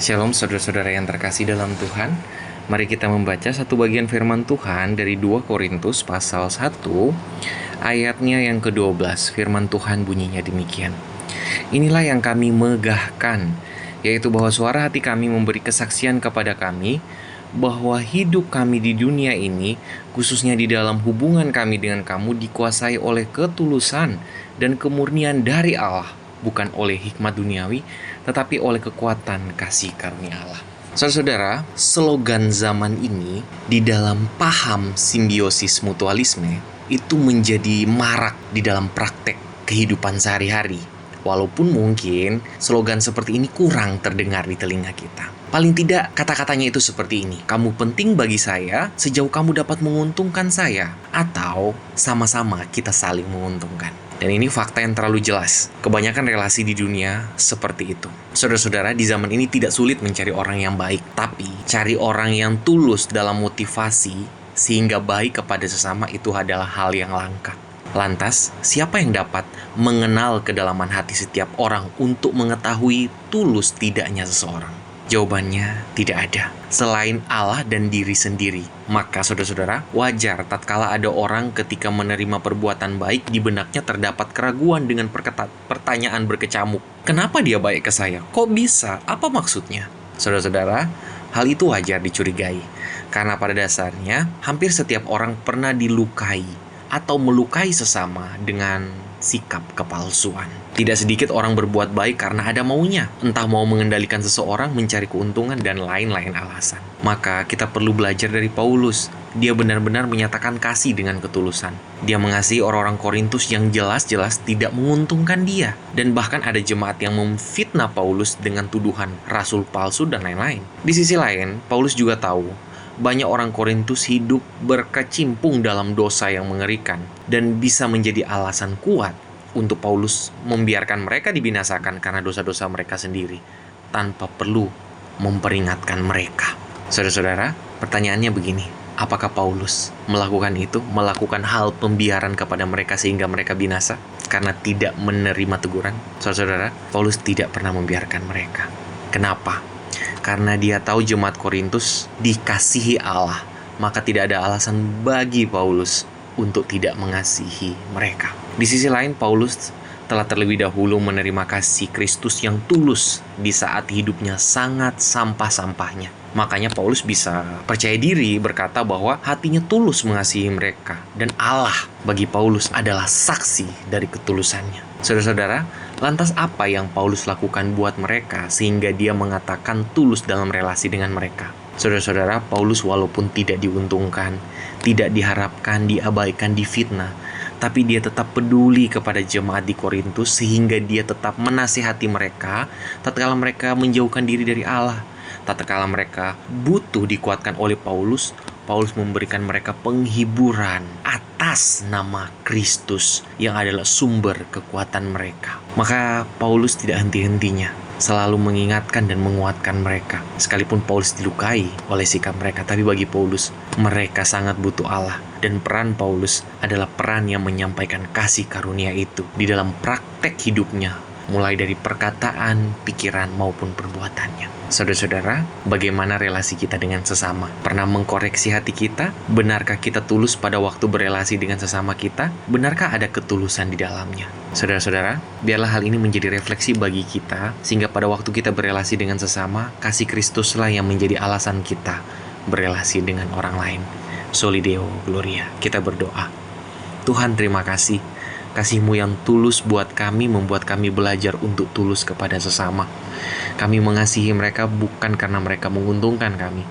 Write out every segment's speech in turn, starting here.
Shalom saudara-saudara yang terkasih dalam Tuhan. Mari kita membaca satu bagian firman Tuhan dari 2 Korintus pasal 1 ayatnya yang ke-12. Firman Tuhan bunyinya demikian. Inilah yang kami megahkan, yaitu bahwa suara hati kami memberi kesaksian kepada kami bahwa hidup kami di dunia ini, khususnya di dalam hubungan kami dengan kamu, dikuasai oleh ketulusan dan kemurnian dari Allah, bukan oleh hikmat duniawi, tetapi oleh kekuatan kasih karunia Allah. Saudara-saudara, slogan zaman ini di dalam paham simbiosis mutualisme itu menjadi marak di dalam praktek kehidupan sehari-hari. Walaupun mungkin slogan seperti ini kurang terdengar di telinga kita. Paling tidak kata-katanya itu seperti ini: kamu penting bagi saya sejauh kamu dapat menguntungkan saya, atau sama-sama kita saling menguntungkan. Dan ini fakta yang terlalu jelas. Kebanyakan relasi di dunia seperti itu. Saudara-saudara, di zaman ini tidak sulit mencari orang yang baik, tapi cari orang yang tulus dalam motivasi sehingga baik kepada sesama itu adalah hal yang langka. Lantas, siapa yang dapat mengenal kedalaman hati setiap orang untuk mengetahui tulus tidaknya seseorang? Jawabannya tidak ada, selain Allah dan diri sendiri. Maka saudara-saudara, wajar tatkala ada orang ketika menerima perbuatan baik di benaknya terdapat keraguan dengan pertanyaan berkecamuk. Kenapa dia baik ke saya? Kok bisa? Apa maksudnya? Saudara-saudara, hal itu wajar dicurigai. Karena pada dasarnya, hampir setiap orang pernah dilukai atau melukai sesama dengan sikap kepalsuan. Tidak sedikit orang berbuat baik karena ada maunya, entah mau mengendalikan seseorang, mencari keuntungan, dan lain-lain alasan. Maka kita perlu belajar dari Paulus. Dia benar-benar menyatakan kasih dengan ketulusan. Dia mengasihi orang-orang Korintus yang jelas-jelas tidak menguntungkan dia. Dan bahkan ada jemaat yang memfitnah Paulus dengan tuduhan rasul palsu dan lain-lain. Di sisi lain, Paulus juga tahu banyak orang Korintus hidup berkecimpung dalam dosa yang mengerikan dan bisa menjadi alasan kuat untuk Paulus membiarkan mereka dibinasakan karena dosa-dosa mereka sendiri tanpa perlu memperingatkan mereka. Saudara-saudara, pertanyaannya begini: apakah Paulus melakukan itu, melakukan hal pembiaran kepada mereka sehingga mereka binasa karena tidak menerima teguran? Saudara-saudara, Paulus tidak pernah membiarkan mereka. Kenapa? Karena dia tahu jemaat Korintus dikasihi Allah, maka tidak ada alasan bagi Paulus untuk tidak mengasihi mereka. Di sisi lain, Paulus telah terlebih dahulu menerima kasih Kristus yang tulus di saat hidupnya sangat sampah-sampahnya. Makanya Paulus bisa percaya diri berkata bahwa hatinya tulus mengasihi mereka, dan Allah bagi Paulus adalah saksi dari ketulusannya. Saudara-saudara, lantas apa yang Paulus lakukan buat mereka sehingga dia mengatakan tulus dalam relasi dengan mereka? Saudara-saudara, Paulus walaupun tidak diuntungkan, tidak diharapkan, diabaikan, difitnah, tapi dia tetap peduli kepada jemaat di Korintus sehingga dia tetap menasihati mereka tatkala mereka menjauhkan diri dari Allah. Tatkala mereka butuh dikuatkan oleh Paulus, Paulus memberikan mereka penghiburan atas nama Kristus yang adalah sumber kekuatan mereka. Maka Paulus tidak henti-hentinya selalu mengingatkan dan menguatkan mereka. Sekalipun Paulus dilukai oleh sikap mereka, tapi bagi Paulus, mereka sangat butuh Allah. Dan peran Paulus adalah peran yang menyampaikan kasih karunia itu di dalam praktek hidupnya, mulai dari perkataan, pikiran, maupun perbuatannya. Saudara-saudara, bagaimana relasi kita dengan sesama? Pernah mengkoreksi hati kita? Benarkah kita tulus pada waktu berelasi dengan sesama kita? Benarkah ada ketulusan di dalamnya? Saudara-saudara, biarlah hal ini menjadi refleksi bagi kita, sehingga pada waktu kita berelasi dengan sesama, kasih Kristuslah yang menjadi alasan kita berelasi dengan orang lain. Soli Deo Gloria. Kita berdoa. Tuhan, terima kasih. Kasih-Mu yang tulus buat kami membuat kami belajar untuk tulus kepada sesama. Kami mengasihi mereka bukan karena mereka menguntungkan kami,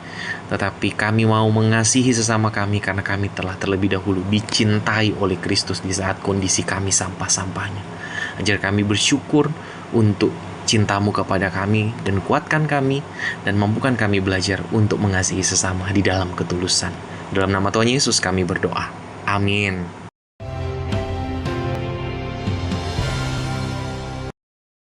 tetapi kami mau mengasihi sesama kami karena kami telah terlebih dahulu dicintai oleh Kristus di saat kondisi kami sampah-sampahnya. Ajar kami bersyukur untuk cinta-Mu kepada kami, dan kuatkan kami dan mampukan kami belajar untuk mengasihi sesama di dalam ketulusan. Dalam nama Tuhan Yesus kami berdoa. Amin.